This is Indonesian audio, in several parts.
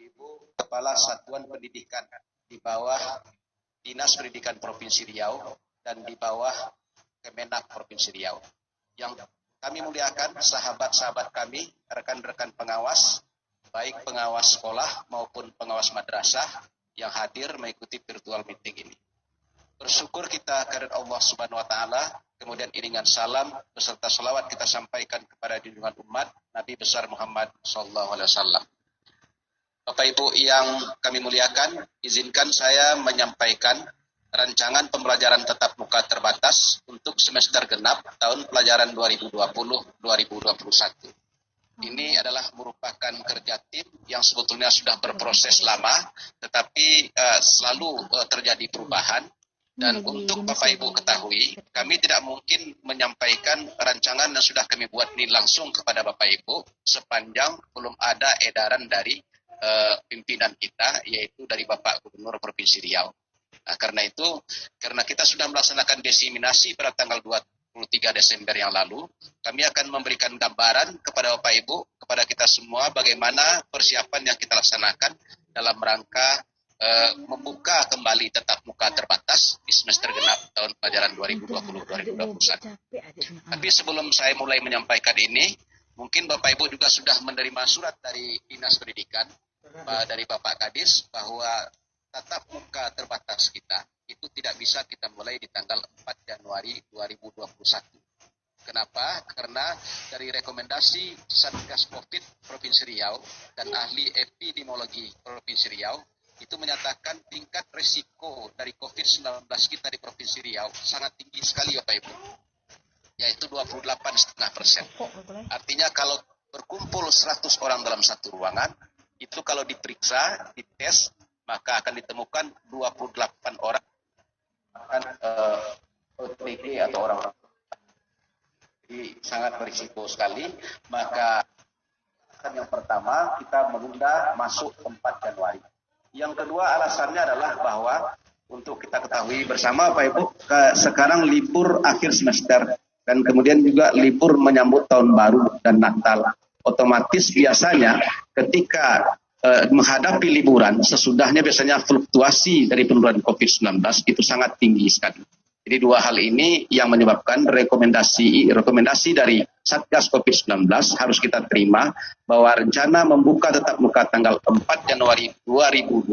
Ibu Kepala Satuan Pendidikan di bawah Dinas Pendidikan Provinsi Riau dan di bawah Kemenak Provinsi Riau. Yang kami muliakan sahabat-sahabat kami, rekan-rekan pengawas, baik pengawas sekolah maupun pengawas madrasah yang hadir mengikuti virtual meeting ini. Bersyukur kita kehadirat Allah Subhanahu wa taala, kemudian iringan salam beserta selawat kita sampaikan kepada junjungan umat Nabi besar Muhammad sallallahu alaihi wasallam. Bapak Ibu yang kami muliakan, izinkan saya menyampaikan rancangan pembelajaran tatap muka terbatas untuk semester genap tahun pelajaran 2020-2021. Ini adalah merupakan kerja tim yang sebetulnya sudah berproses lama, tetapi selalu terjadi perubahan. Dan untuk Bapak Ibu ketahui, kami tidak mungkin menyampaikan rancangan yang sudah kami buat ini langsung kepada Bapak Ibu sepanjang belum ada edaran dari pimpinan kita, yaitu dari Bapak Gubernur Provinsi Riau. Nah, karena itu, karena kita sudah melaksanakan diseminasi pada tanggal 23 Desember yang lalu, kami akan memberikan gambaran kepada Bapak Ibu, kepada kita semua bagaimana persiapan yang kita laksanakan dalam rangka membuka kembali tatap muka terbatas di semester genap tahun pelajaran 2020-2021. Tapi sebelum saya mulai menyampaikan ini, mungkin Bapak Ibu juga sudah menerima surat dari Dinas Pendidikan, dari Bapak Kadis, bahwa tatap muka terbatas kita itu tidak bisa kita mulai di tanggal 4 Januari 2021. Kenapa? Karena dari rekomendasi Satgas Covid Provinsi Riau dan ahli epidemiologi Provinsi Riau itu menyatakan tingkat risiko dari COVID-19 kita di Provinsi Riau sangat tinggi sekali Bapak Ibu, yaitu 28,5%. Artinya kalau berkumpul 100 orang dalam satu ruangan, itu kalau diperiksa, dites, maka akan ditemukan 28 orang akan OTG atau orang-orang. Jadi sangat berisiko sekali. Maka yang pertama kita menunda masuk 4 Januari. Yang kedua alasannya adalah bahwa untuk kita ketahui bersama Pak Ibu, sekarang libur akhir semester dan kemudian juga libur menyambut tahun baru dan Natal. Otomatis biasanya ketika menghadapi liburan, sesudahnya biasanya fluktuasi dari penularan COVID-19 itu sangat tinggi sekali. Jadi dua hal ini yang menyebabkan rekomendasi dari Satgas COVID-19 harus kita terima bahwa rencana membuka tatap muka tanggal 4 Januari 2021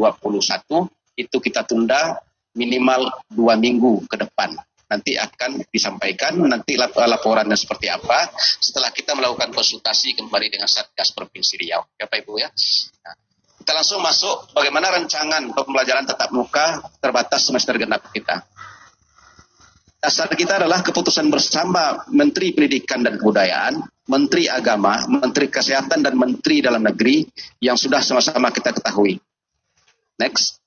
itu kita tunda minimal 2 minggu ke depan. Nanti akan disampaikan, nanti laporannya seperti apa setelah kita melakukan konsultasi kembali dengan Satgas Provinsi Riau. Ya Pak Ibu ya. Nah, kita langsung masuk bagaimana rancangan pembelajaran tatap muka terbatas semester genap kita. Dasar kita adalah keputusan bersama Menteri Pendidikan dan Kebudayaan, Menteri Agama, Menteri Kesehatan, dan Menteri Dalam Negeri yang sudah sama-sama kita ketahui. Next.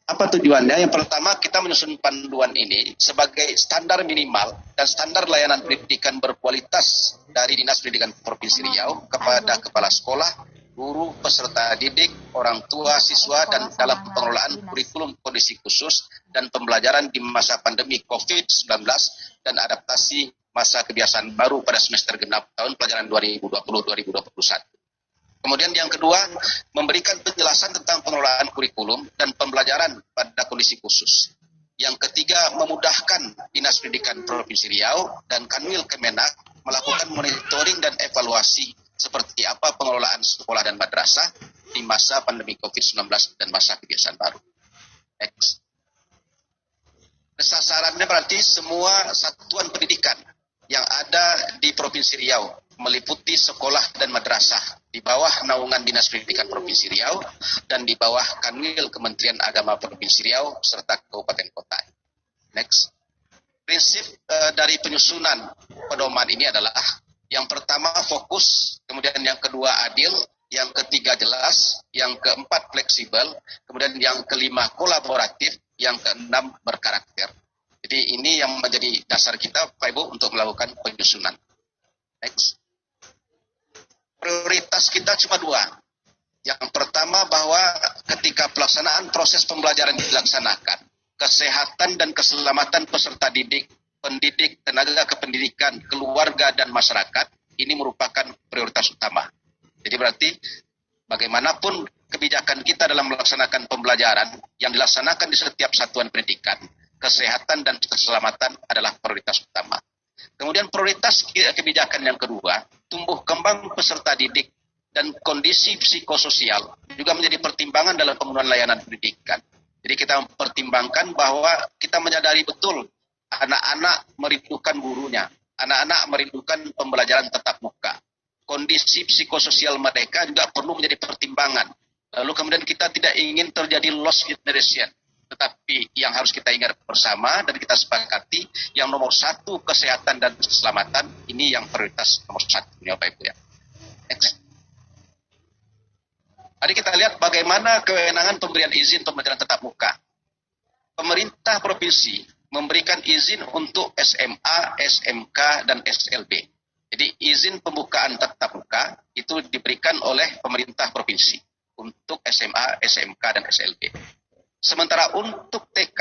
Apa tujuannya? Yang pertama, kita menyusun panduan ini sebagai standar minimal dan standar layanan pendidikan berkualitas dari Dinas Pendidikan Provinsi Riau kepada kepala sekolah, guru, peserta didik, orang tua, siswa, dan dalam pengelolaan kurikulum kondisi khusus dan pembelajaran di masa pandemi COVID-19 dan adaptasi masa kebiasaan baru pada semester genap tahun pelajaran 2020-2021. Kemudian yang kedua, memberikan penjelasan tentang pengelolaan kurikulum dan pembelajaran pada kondisi khusus. Yang ketiga, memudahkan Dinas Pendidikan Provinsi Riau dan Kanwil Kemenak melakukan monitoring dan evaluasi seperti apa pengelolaan sekolah dan madrasah di masa pandemi COVID-19 dan masa kebiasaan baru. Next. Sasarannya berarti semua satuan pendidikan yang ada di Provinsi Riau, meliputi sekolah dan madrasah di bawah naungan Dinas Pendidikan Provinsi Riau dan di bawah Kanwil Kementerian Agama Provinsi Riau serta kabupaten kota. Next. Prinsip dari penyusunan pedoman ini adalah yang pertama fokus, kemudian yang kedua adil, yang ketiga jelas, yang keempat fleksibel, kemudian yang kelima kolaboratif, yang keenam berkarakter. Jadi ini yang menjadi dasar kita Pak Ibu untuk melakukan penyusunan. Next. Prioritas kita cuma dua. Yang pertama bahwa ketika pelaksanaan proses pembelajaran dilaksanakan, kesehatan dan keselamatan peserta didik, pendidik, tenaga kependidikan, keluarga, dan masyarakat, ini merupakan prioritas utama. Jadi berarti Bagaimanapun kebijakan kita dalam melaksanakan pembelajaran yang dilaksanakan di setiap satuan pendidikan, kesehatan dan keselamatan adalah prioritas utama. Kemudian prioritas kebijakan yang kedua, tumbuh kembang peserta didik dan kondisi psikososial juga menjadi pertimbangan dalam penggunaan layanan pendidikan. Jadi kita mempertimbangkan bahwa kita menyadari betul anak-anak merindukan gurunya, anak-anak merindukan pembelajaran tatap muka. Kondisi psikososial mereka juga perlu menjadi pertimbangan. Lalu kemudian kita tidak ingin terjadi lost generation. Tetapi yang harus kita ingat bersama dan kita sepakati, yang nomor satu kesehatan dan keselamatan, ini yang prioritas nomor satu. Bapak Ibu ya. Next. Mari kita lihat bagaimana kewenangan pemberian izin pembelajaran tatap muka. Pemerintah provinsi memberikan izin untuk SMA, SMK, dan SLB. Jadi izin pembukaan tatap muka itu diberikan oleh pemerintah provinsi untuk SMA, SMK, dan SLB. Sementara untuk TK,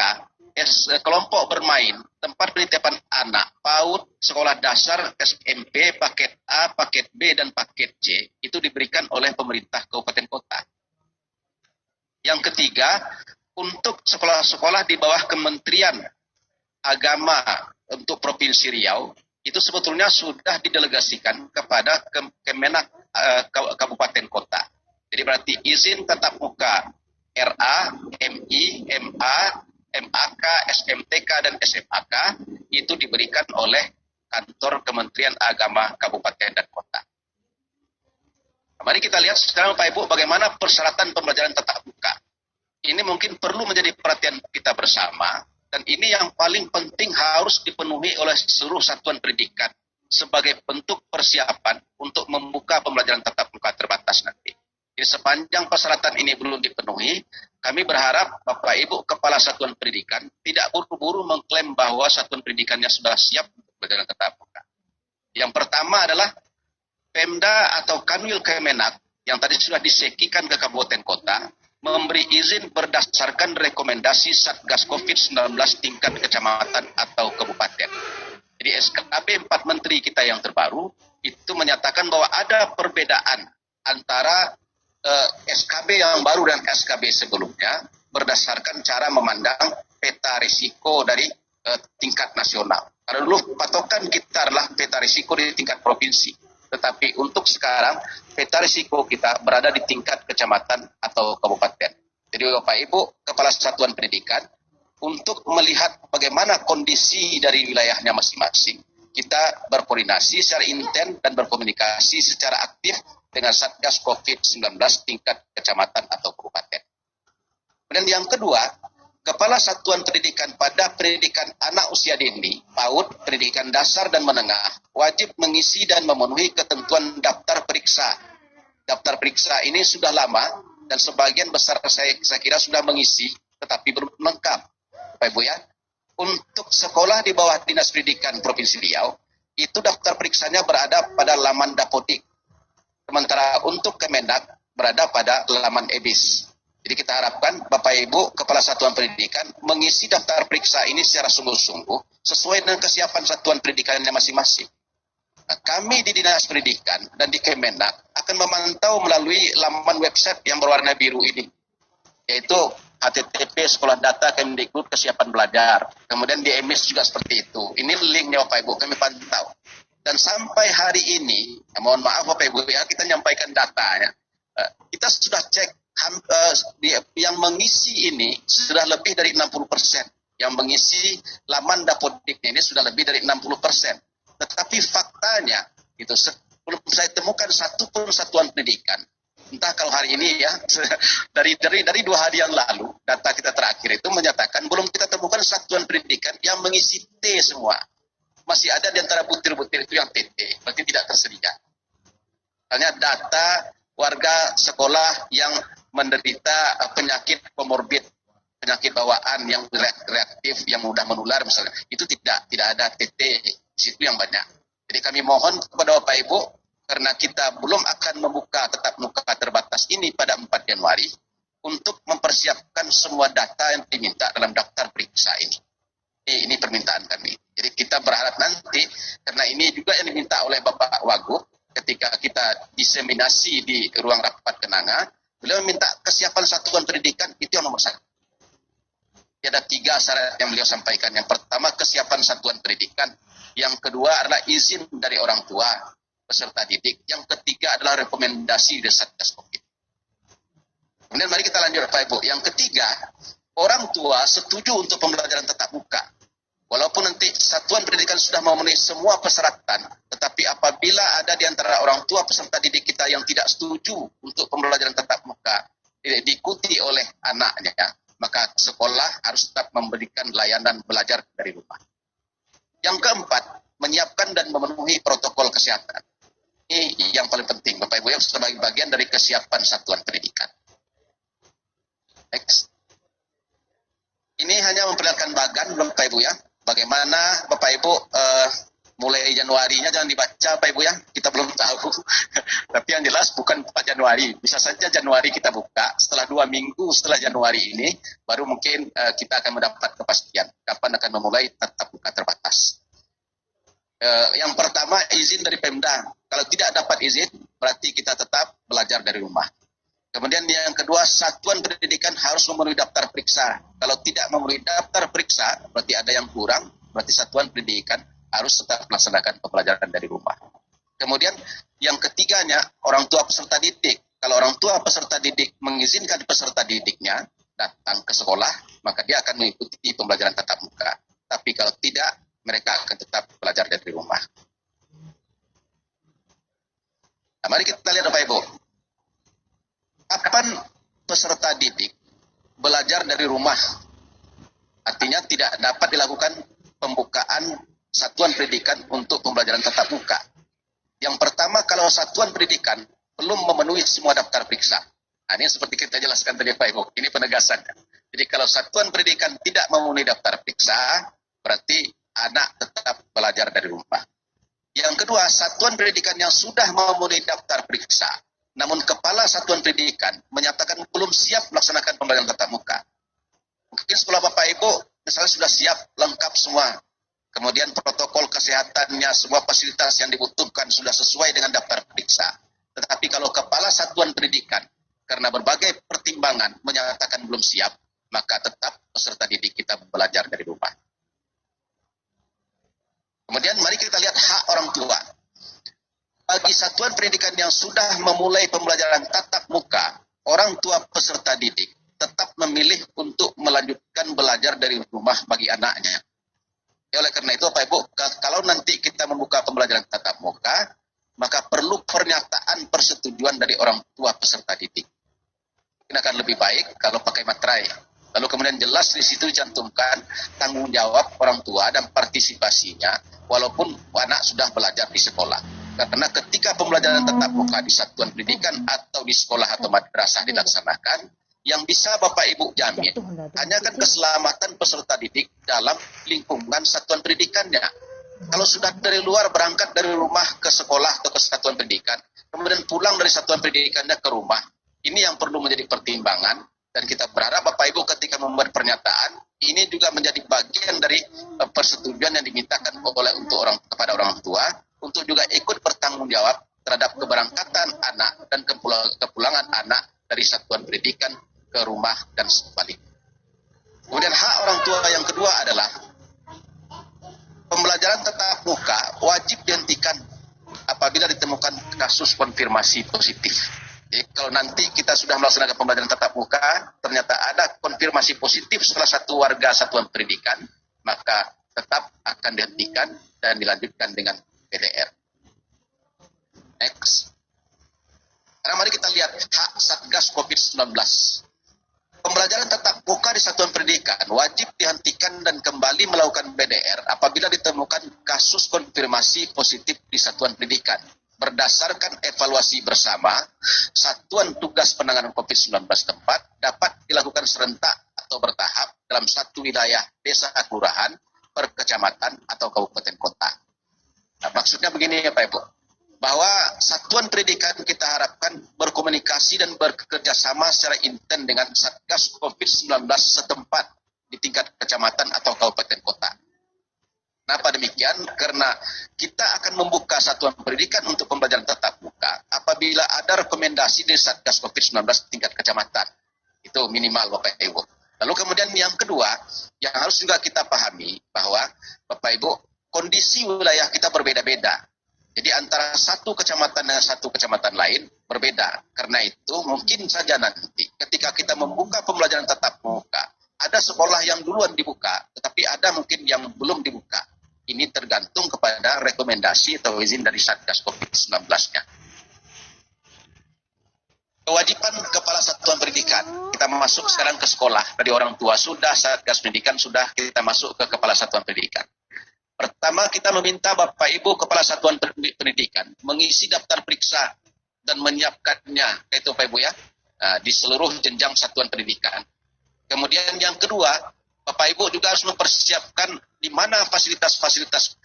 kelompok bermain, tempat penitipan anak, PAUD, sekolah dasar, SMP, paket A, paket B, dan paket C, itu diberikan oleh pemerintah kabupaten kota. Yang ketiga, untuk sekolah-sekolah di bawah Kementerian Agama untuk Provinsi Riau, itu sebetulnya sudah didelegasikan kepada Kemenak Kabupaten Kota. Jadi berarti izin tatap muka RA, MI, MA, MAK, SMTK, dan SMAK itu diberikan oleh kantor Kementerian Agama Kabupaten dan Kota. Mari kita lihat sekarang Pak Ibu bagaimana persyaratan pembelajaran tatap muka. Ini mungkin perlu menjadi perhatian kita bersama, dan ini yang paling penting harus dipenuhi oleh seluruh satuan pendidikan sebagai bentuk persiapan untuk membuka pembelajaran tatap muka terbatas nanti. Jadi sepanjang persyaratan ini belum dipenuhi, kami berharap Bapak Ibu Kepala Satuan Pendidikan tidak buru-buru mengklaim bahwa satuan pendidikannya sudah siap untuk pembelajaran tatap muka. Yang pertama adalah Pemda atau Kanwil Kemenak yang tadi sudah disekikan ke kabupaten kota, memberi izin berdasarkan rekomendasi Satgas COVID-19 tingkat kecamatan atau kabupaten. Jadi SKB 4 Menteri kita yang terbaru itu menyatakan bahwa ada perbedaan antara SKB yang baru dan SKB sebelumnya berdasarkan cara memandang peta risiko dari tingkat nasional. Karena dulu patokan kita adalah peta risiko di tingkat provinsi. Tetapi untuk sekarang peta risiko kita berada di tingkat kecamatan atau kabupaten. Jadi Bapak Ibu Kepala Satuan Pendidikan untuk melihat bagaimana kondisi dari wilayahnya masing-masing, kita berkoordinasi secara intens dan berkomunikasi secara aktif dengan Satgas COVID-19 tingkat kecamatan atau kabupaten. Dan yang kedua, Kepala Satuan Pendidikan pada pendidikan anak usia dini, PAUD, pendidikan dasar dan menengah, wajib mengisi dan memenuhi ketentuan daftar periksa. Daftar periksa ini sudah lama dan sebagian besar saya kira sudah mengisi, tetapi belum lengkap. Bapak Ibu ya, untuk sekolah di bawah Dinas Pendidikan Provinsi Riau, itu daftar periksanya berada pada laman Dapodik. Sementara untuk Kemendak berada pada laman EBIS. Jadi kita harapkan Bapak Ibu Kepala Satuan Pendidikan mengisi daftar periksa ini secara sungguh-sungguh sesuai dengan kesiapan satuan pendidikannya masing-masing. Nah, kami di Dinas Pendidikan dan di Kemendak akan memantau melalui laman website yang berwarna biru ini, yaitu http sekolah data Kemdikbud kesiapan belajar. Kemudian di EMIS juga seperti itu. Ini linknya Bapak Ibu kami pantau. Dan sampai hari ini, mohon maaf Bapak Ibu ya, kita menyampaikan datanya. Kita sudah cek yang mengisi ini sudah lebih dari 60%. Yang mengisi laman Dapodik ini sudah lebih dari 60%. Tetapi faktanya, itu belum saya temukan satu pun satuan pendidikan. Entah kalau hari ini ya, dari 2 hari yang lalu, data kita terakhir itu menyatakan belum kita temukan satuan pendidikan yang mengisi T semua. Masih ada di antara butir-butir itu yang TT, berarti tidak tersedia. Misalnya data warga sekolah yang menderita penyakit komorbid, penyakit bawaan yang reaktif, yang mudah menular misalnya, itu tidak ada TT di situ yang banyak. Jadi kami mohon kepada Bapak Ibu, karena kita belum akan membuka tatap muka terbatas ini pada 4 Januari, untuk mempersiapkan semua data yang diminta dalam daftar periksa ini. Ini permintaan kami. Jadi kita berharap nanti, karena ini juga yang diminta oleh Bapak Wagub, ketika kita diseminasi di ruang rapat kenanga, beliau minta kesiapan satuan pendidikan itu yang nomor satu. Ada 3 syarat yang beliau sampaikan. Yang pertama, kesiapan satuan pendidikan. Yang kedua adalah izin dari orang tua peserta didik. Yang ketiga adalah rekomendasi dari Satgas Covid. Kemudian mari kita lanjut Bapak Ibu. Yang ketiga, orang tua setuju untuk pembelajaran tatap muka. Walaupun nanti satuan pendidikan sudah memenuhi semua persyaratan, tetapi apabila ada di antara orang tua peserta didik kita yang tidak setuju untuk pembelajaran tatap muka diikuti oleh anaknya, maka sekolah harus tetap memberikan layanan belajar dari rumah. Yang keempat, menyiapkan dan memenuhi protokol kesehatan. Ini yang paling penting, Bapak Ibu, yang sebagai bagian dari kesiapan satuan pendidikan. Next. Ini hanya memperlihatkan bagan, Bapak Ibu ya. Bagaimana Bapak Ibu mulai Januarinya jangan dibaca Bapak Ibu ya. Kita belum tahu. Tapi yang jelas bukan 4 Januari. Bisa saja Januari kita buka. Setelah 2 minggu setelah Januari ini, baru mungkin kita akan mendapat kepastian kapan akan memulai tatap muka terbatas. Yang pertama, izin dari Pemda. Kalau tidak dapat izin, berarti kita tetap belajar dari rumah. Kemudian yang kedua, satuan pendidikan harus memenuhi daftar periksa. Kalau tidak memenuhi daftar periksa, berarti ada yang kurang, berarti satuan pendidikan harus tetap melaksanakan pembelajaran dari rumah. Kemudian yang ketiganya, orang tua peserta didik. Kalau orang tua peserta didik mengizinkan peserta didiknya datang ke sekolah, maka dia akan mengikuti pembelajaran tatap muka. Tapi kalau tidak, mereka akan tetap belajar dari rumah. Nah, mari kita lihat Bapak Ibu. Kapan peserta didik belajar dari rumah? Artinya tidak dapat dilakukan pembukaan satuan pendidikan untuk pembelajaran tatap muka. Yang pertama, kalau satuan pendidikan belum memenuhi semua daftar periksa. Nah, ini seperti kita jelaskan tadi Pak Ibu, ini penegasannya. Jadi kalau satuan pendidikan tidak memenuhi daftar periksa, berarti anak tetap belajar dari rumah. Yang kedua, satuan pendidikan yang sudah memenuhi daftar periksa, namun kepala satuan pendidikan menyatakan belum siap melaksanakan pembelajaran tatap muka. Mungkin sekolah Bapak Ibu misalnya sudah siap, lengkap semua. Kemudian protokol kesehatannya, semua fasilitas yang dibutuhkan sudah sesuai dengan daftar periksa. Tetapi kalau kepala satuan pendidikan karena berbagai pertimbangan menyatakan belum siap, maka tetap peserta didik kita belajar dari rumah. Kemudian mari kita lihat hak orang tua. Bagi satuan pendidikan yang sudah memulai pembelajaran tatap muka, orang tua peserta didik tetap memilih untuk melanjutkan belajar dari rumah bagi anaknya. Oleh karena itu, Bapak Ibu, kalau nanti kita membuka pembelajaran tatap muka, maka perlu pernyataan persetujuan dari orang tua peserta didik. Ini akan lebih baik kalau pakai materai. Lalu kemudian jelas di situ dicantumkan tanggung jawab orang tua dan partisipasinya, walaupun anak sudah belajar di sekolah. Karena ketika pembelajaran tatap muka di satuan pendidikan atau di sekolah atau madrasah dilaksanakan, yang bisa Bapak Ibu jamin hanya kan keselamatan peserta didik dalam lingkungan satuan pendidikannya. Kalau sudah dari luar berangkat dari rumah ke sekolah atau ke satuan pendidikan, kemudian pulang dari satuan pendidikannya ke rumah, ini yang perlu menjadi pertimbangan. Dan kita berharap Bapak Ibu ketika membuat pernyataan, ini juga menjadi bagian dari persetujuan yang dimintakan kepada orang tua, untuk juga ikut bertanggung jawab terhadap keberangkatan anak dan kepulangan anak dari satuan pendidikan ke rumah dan sebaliknya. Kemudian hak orang tua yang kedua adalah pembelajaran tatap muka wajib dihentikan apabila ditemukan kasus konfirmasi positif. Jadi kalau nanti kita sudah melaksanakan pembelajaran tatap muka, ternyata ada konfirmasi positif salah satu warga satuan pendidikan, maka tetap akan dihentikan dan dilanjutkan dengan PDR. Next. Sekarang mari kita lihat hak Satgas COVID-19. Pembelajaran tatap muka di satuan pendidikan wajib dihentikan dan kembali melakukan PDR apabila ditemukan kasus konfirmasi positif di satuan pendidikan. Berdasarkan evaluasi bersama, Satuan Tugas Penanganan COVID-19 tempat dapat dilakukan serentak atau bertahap dalam satu wilayah desa kelurahan, per kecamatan atau kabupaten kota. Nah, maksudnya begini ya Pak Ibu, bahwa satuan pendidikan kita harapkan berkomunikasi dan bekerja sama secara intens dengan Satgas COVID-19 setempat di tingkat kecamatan atau kabupaten kota. Kenapa demikian? Karena kita akan membuka satuan pendidikan untuk pembelajaran tatap muka apabila ada rekomendasi dari Satgas COVID-19 tingkat kecamatan. Itu minimal Bapak Ibu. Lalu kemudian yang kedua, yang harus juga kita pahami bahwa Bapak Ibu, kondisi wilayah kita berbeda-beda. Jadi antara satu kecamatan dengan satu kecamatan lain berbeda. Karena itu mungkin saja nanti ketika kita membuka pembelajaran tatap muka, ada sekolah yang duluan dibuka, tetapi ada mungkin yang belum dibuka. Ini tergantung kepada rekomendasi atau izin dari Satgas COVID-19-nya. Kewajiban kepala satuan pendidikan. Kita masuk sekarang ke sekolah. Dari orang tua sudah, Satgas pendidikan sudah, kita masuk ke kepala satuan pendidikan. Pertama, kita meminta Bapak Ibu kepala satuan pendidikan mengisi daftar periksa dan menyiapkannya, itu Bapak Ibu ya, di seluruh jenjang satuan pendidikan. Kemudian yang kedua, Bapak Ibu juga harus mempersiapkan di mana fasilitas-fasilitas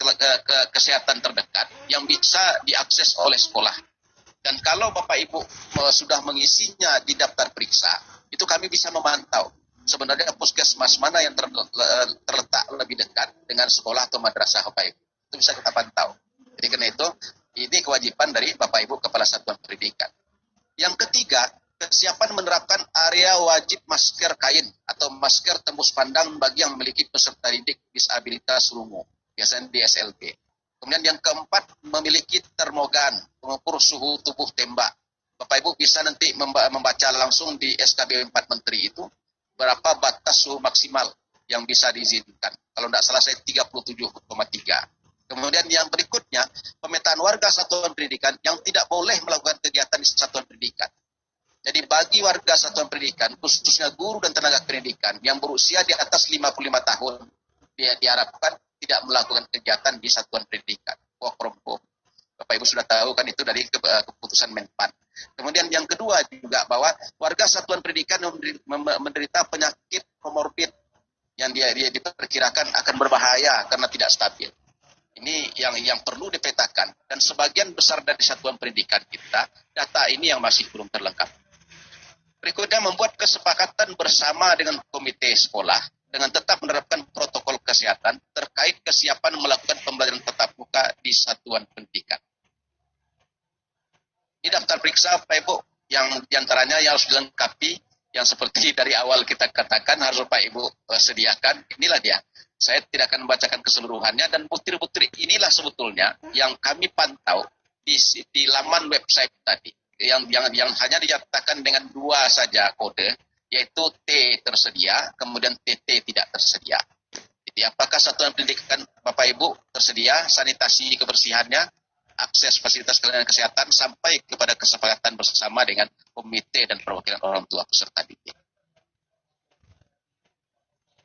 kesehatan terdekat yang bisa diakses oleh sekolah. Dan kalau Bapak Ibu sudah mengisinya di daftar periksa, itu kami bisa memantau sebenarnya puskesmas mana yang terletak lebih dekat dengan sekolah atau madrasah Bapak Ibu. Itu bisa kita pantau. Jadi karena itu, ini kewajiban dari Bapak Ibu Kepala Satuan Pendidikan. Yang ketiga, kesiapan menerapkan area wajib masker kain atau masker tembus pandang bagi yang memiliki peserta didik disabilitas rungu, biasanya di SLB. Kemudian yang keempat, memiliki termogan, pengukur suhu tubuh tembak. Bapak Ibu bisa nanti membaca langsung di SKB 4 Menteri itu, berapa batas suhu maksimal yang bisa diizinkan. Kalau tidak salah saya 37,3. Kemudian yang berikutnya, pemetaan warga satuan pendidikan yang tidak boleh melakukan kegiatan di satuan pendidikan. Jadi bagi warga satuan pendidikan, khususnya guru dan tenaga pendidikan yang berusia di atas 55 tahun, dia diharapkan tidak melakukan kegiatan di satuan pendidikan. Work from home. Bapak Ibu sudah tahu kan itu dari keputusan Menpan. Kemudian yang kedua juga bahwa warga satuan pendidikan menderita penyakit komorbid yang dia diperkirakan akan berbahaya karena tidak stabil. Ini yang perlu dipetakan. Dan sebagian besar dari satuan pendidikan kita, data ini yang masih belum terlengkap. Berikutnya membuat kesepakatan bersama dengan komite sekolah dengan tetap menerapkan protokol kesehatan terkait kesiapan melakukan pembelajaran tatap muka di satuan pendidikan. Ini daftar periksa Pak Ibu yang diantaranya yang harus dilengkapi, yang seperti dari awal kita katakan harus Pak Ibu sediakan. Inilah dia. Saya tidak akan membacakan keseluruhannya dan butir-butir inilah sebetulnya yang kami pantau di laman website tadi. Yang hanya dinyatakan dengan dua saja kode, yaitu T tersedia, kemudian TT tidak tersedia. Jadi apakah satuan pendidikan Bapak Ibu tersedia sanitasi kebersihannya, akses fasilitas pelayanan kesehatan sampai kepada kesepakatan bersama dengan komite dan perwakilan orang tua peserta didik.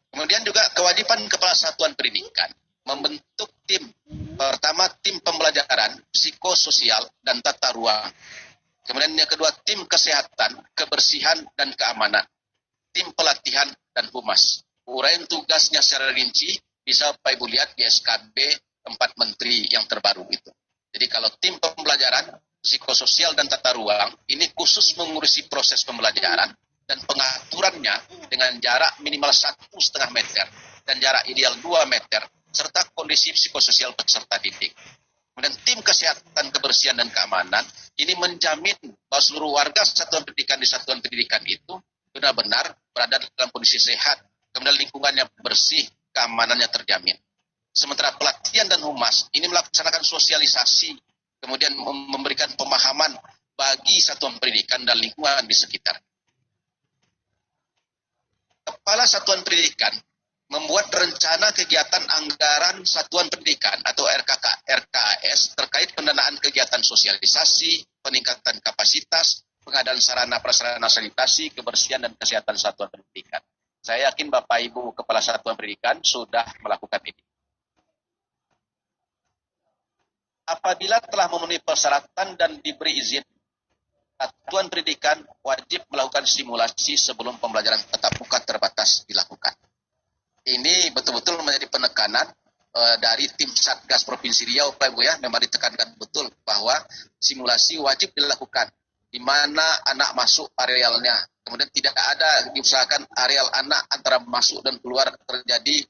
Kemudian juga kewajiban kepala satuan pendidikan membentuk tim, pertama tim pembelajaran, psikososial dan tata ruang. Kemudian yang kedua, tim kesehatan, kebersihan, dan keamanan. Tim pelatihan dan humas. Uraian tugasnya secara rinci bisa Bapak Ibu lihat di SKB 4 Menteri yang terbaru itu. Jadi kalau tim pembelajaran, psikososial, dan tata ruang, ini khusus mengurusi proses pembelajaran dan pengaturannya dengan jarak minimal 1,5 meter dan jarak ideal 2 meter, serta kondisi psikososial peserta didik. Kemudian tim kesehatan, kebersihan, dan keamanan ini menjamin bahwa seluruh warga satuan pendidikan di satuan pendidikan itu benar-benar berada dalam kondisi sehat, kemudian lingkungannya bersih, keamanannya terjamin. Sementara pelatihan dan humas ini melaksanakan sosialisasi, kemudian memberikan pemahaman bagi satuan pendidikan dan lingkungan di sekitar. Kepala Satuan Pendidikan membuat rencana kegiatan anggaran satuan pendidikan atau RKS terkait pendanaan kegiatan sosialisasi, peningkatan kapasitas, pengadaan sarana prasarana sanitasi, kebersihan dan kesehatan satuan pendidikan. Saya yakin Bapak Ibu Kepala Satuan Pendidikan sudah melakukan ini. Apabila telah memenuhi persyaratan dan diberi izin, satuan pendidikan wajib melakukan simulasi sebelum pembelajaran tatap muka terbatas dilakukan. Ini betul-betul menjadi penekanan dari tim Satgas Provinsi Riau, Pak Ibu ya, memang ditekankan betul bahwa simulasi wajib dilakukan di mana anak masuk arealnya. Kemudian tidak ada diusahakan areal anak antara masuk dan keluar terjadi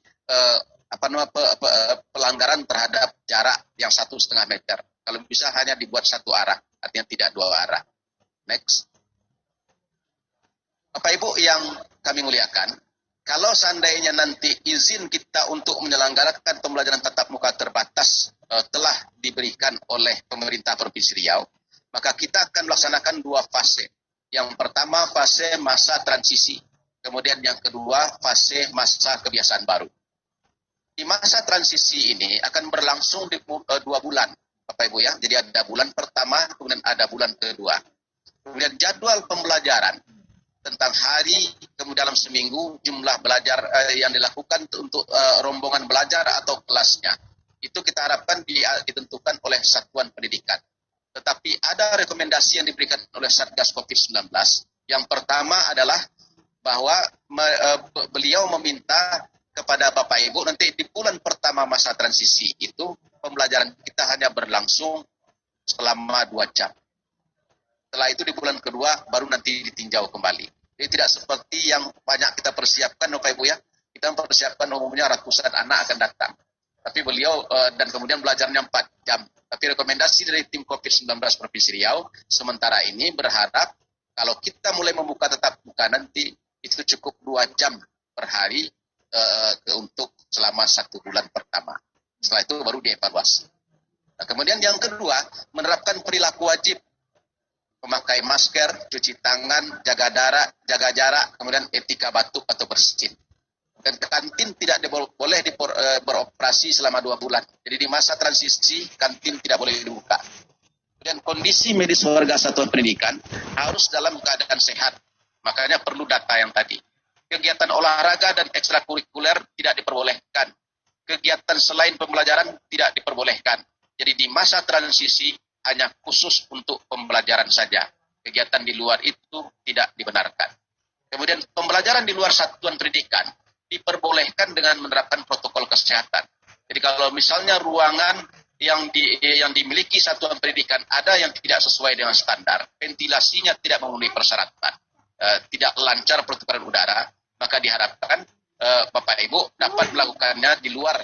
pelanggaran terhadap jarak yang 1,5 meter. Kalau bisa hanya dibuat satu arah, artinya tidak dua arah. Next. Bapak Ibu yang kami muliakan, kalau seandainya nanti izin kita untuk menyelenggarakan pembelajaran tatap muka terbatas telah diberikan oleh pemerintah Provinsi Riau, maka kita akan melaksanakan dua fase. Yang pertama fase masa transisi, kemudian yang kedua fase masa kebiasaan baru. Di masa transisi ini akan berlangsung di 2 bulan, Bapak Ibu ya. Jadi ada bulan pertama, kemudian ada bulan kedua. Kemudian jadwal pembelajaran tentang hari, kemudian dalam seminggu jumlah belajar yang dilakukan untuk rombongan belajar atau kelasnya. Itu kita harapkan ditentukan oleh satuan pendidikan. Tetapi ada rekomendasi yang diberikan oleh Satgas COVID-19. Yang pertama adalah bahwa beliau meminta kepada Bapak Ibu nanti di bulan pertama masa transisi itu pembelajaran kita hanya berlangsung selama 2 jam. Setelah itu di bulan kedua baru nanti ditinjau kembali. Jadi tidak seperti yang banyak kita persiapkan Bapak Ibu ya. Kita mempersiapkan umumnya ratusan anak akan datang. Tapi beliau dan kemudian belajarnya 4 jam. Tapi rekomendasi dari tim COVID-19 Provinsi Riau sementara ini berharap kalau kita mulai membuka tatap muka nanti itu cukup 2 jam per hari untuk selama 1 bulan pertama. Setelah itu baru dievaluasi. Nah, kemudian yang kedua, menerapkan perilaku wajib. Memakai masker, cuci tangan, jaga jarak, kemudian etika batuk atau bersin. Dan kantin tidak boleh beroperasi selama 2 bulan. Jadi di masa transisi, kantin tidak boleh dibuka. Dan kondisi medis warga satuan pendidikan harus dalam keadaan sehat. Makanya perlu data yang tadi. Kegiatan olahraga dan ekstrakurikuler tidak diperbolehkan. Kegiatan selain pembelajaran tidak diperbolehkan. Jadi di masa transisi hanya khusus untuk pembelajaran saja. Kegiatan di luar itu tidak dibenarkan. Kemudian pembelajaran di luar satuan pendidikan diperbolehkan dengan menerapkan protokol kesehatan. Jadi kalau misalnya ruangan yang dimiliki satuan pendidikan ada yang tidak sesuai dengan standar, ventilasinya tidak memenuhi persyaratan, tidak lancar pertukaran udara, maka diharapkan Bapak Ibu dapat melakukannya di luar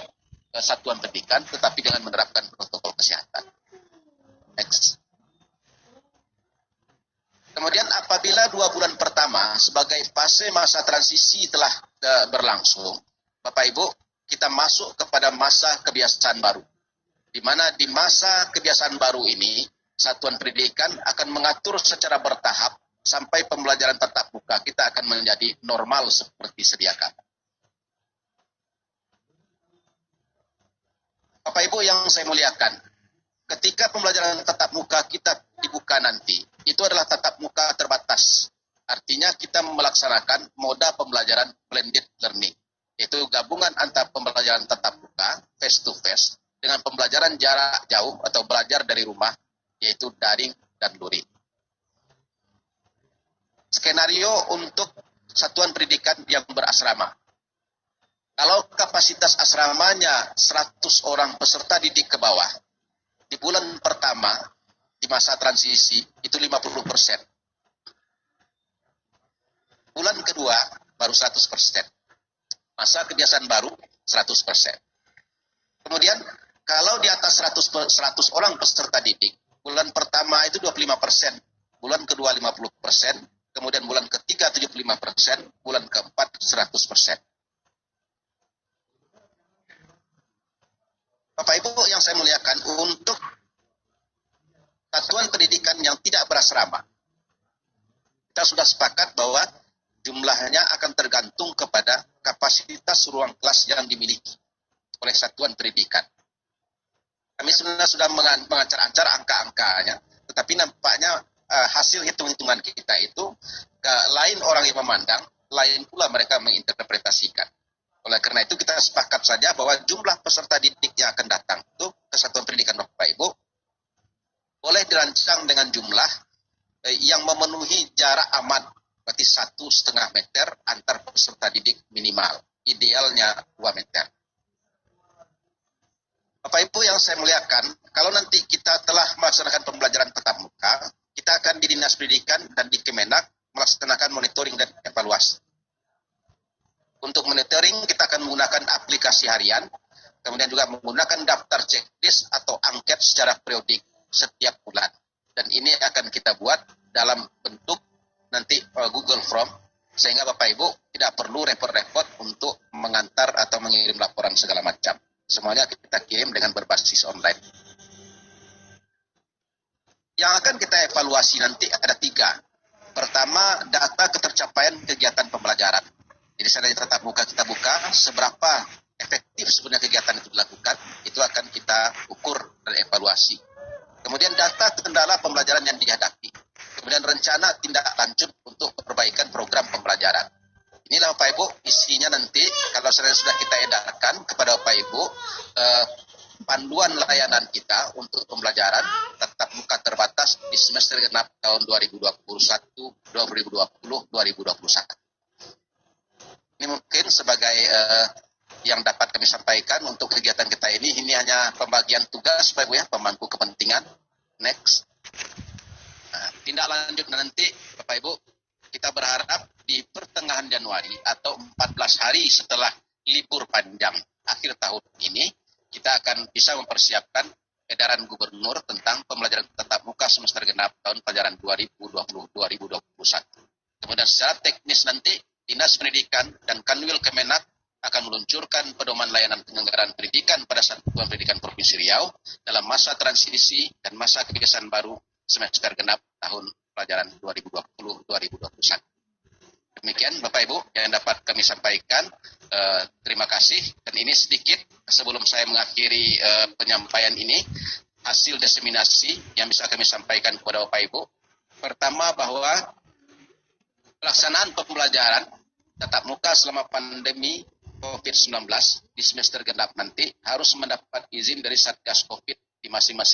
satuan pendidikan, tetapi dengan menerapkan protokol kesehatan. Next. Kemudian apabila 2 bulan pertama sebagai fase masa transisi telah berlangsung, Bapak Ibu, kita masuk kepada masa kebiasaan baru. Di mana di masa kebiasaan baru ini, satuan pendidikan akan mengatur secara bertahap sampai pembelajaran tatap muka kita akan menjadi normal seperti sedia kala. Bapak Ibu yang saya muliakan, ketika pembelajaran tatap muka kita dibuka nanti, itu adalah tatap muka terbatas. Artinya kita melaksanakan moda pembelajaran blended learning, yaitu gabungan antara pembelajaran tatap muka, face to face, dengan pembelajaran jarak jauh atau belajar dari rumah, yaitu daring dan luring. Skenario untuk satuan pendidikan yang berasrama. Kalau kapasitas asramanya 100 orang peserta didik ke bawah, di bulan pertama, di masa transisi, itu 50%. Bulan kedua, baru 100%. Masa kebiasaan baru, 100%. Kemudian, kalau di atas 100 orang peserta didik, bulan pertama itu 25%, bulan kedua 50%, kemudian bulan ketiga 75%, bulan keempat 100%. Bapak Ibu yang saya muliakan, untuk satuan pendidikan yang tidak berasrama, kita sudah sepakat bahwa jumlahnya akan tergantung kepada kapasitas ruang kelas yang dimiliki oleh satuan pendidikan. Kami sebenarnya sudah mengacar-acar angka-angkanya, tetapi nampaknya hasil hitung-hitungan kita itu lain orang yang memandang, lain pula mereka menginterpretasikan. Oleh karena itu kita sepakat saja bahwa jumlah peserta didik yang akan datang itu ke satuan pendidikan Bapak Ibu boleh dirancang dengan jumlah yang memenuhi jarak aman, berarti 1,5 meter antar peserta didik minimal, idealnya 2 meter. Bapak Ibu yang saya muliakan, kalau nanti kita telah melaksanakan pembelajaran tatap muka, kita akan di Dinas Pendidikan dan di Kemenak melaksanakan monitoring dan evaluasi. untuk monitoring kita akan menggunakan aplikasi harian, kemudian juga menggunakan daftar checklist atau angket secara periodik setiap bulan. Dan ini akan kita buat dalam bentuk nanti Google Form, sehingga Bapak Ibu tidak perlu repot-repot untuk mengantar atau mengirim laporan segala macam. Semuanya kita kirim dengan berbasis online. Yang akan kita evaluasi nanti ada 3. Pertama, data ketercapaian kegiatan pembelajaran. Jadi seandainya tatap muka kita buka, seberapa efektif sebenarnya kegiatan itu dilakukan, itu akan kita ukur dan evaluasi. Kemudian data kendala pembelajaran yang dihadapi. Kemudian rencana tindak lanjut untuk perbaikan program pembelajaran. Inilah Bapak Ibu isinya nanti, kalau sudah kita edarkan kepada Bapak Ibu, panduan layanan kita untuk pembelajaran tatap muka terbatas di semester genap tahun 2021-2021. Ini mungkin sebagai yang dapat kami sampaikan untuk kegiatan kita ini hanya pembagian tugas Bapak Ibu ya, pemangku kepentingan. Next. Tindak lanjut nanti Bapak Ibu, kita berharap di pertengahan Januari atau 14 hari setelah libur panjang akhir tahun ini, kita akan bisa mempersiapkan edaran gubernur tentang pembelajaran tatap muka semester genap tahun pelajaran 2020-2021. Kemudian secara teknis nanti Dinas Pendidikan dan Kanwil Kemenak akan meluncurkan pedoman layanan penyelenggaraan pendidikan pada Satuan Pendidikan Provinsi Riau dalam masa transisi dan masa kebiasaan baru semester genap tahun pelajaran 2020-2021. Demikian Bapak Ibu yang dapat kami sampaikan. Terima kasih. Dan ini sedikit sebelum saya mengakhiri penyampaian ini, hasil diseminasi yang bisa kami sampaikan kepada Bapak Ibu. Pertama, bahwa pelaksanaan pembelajaran tatap muka selama pandemi COVID-19 di semester genap nanti harus mendapat izin dari Satgas COVID di masing-masing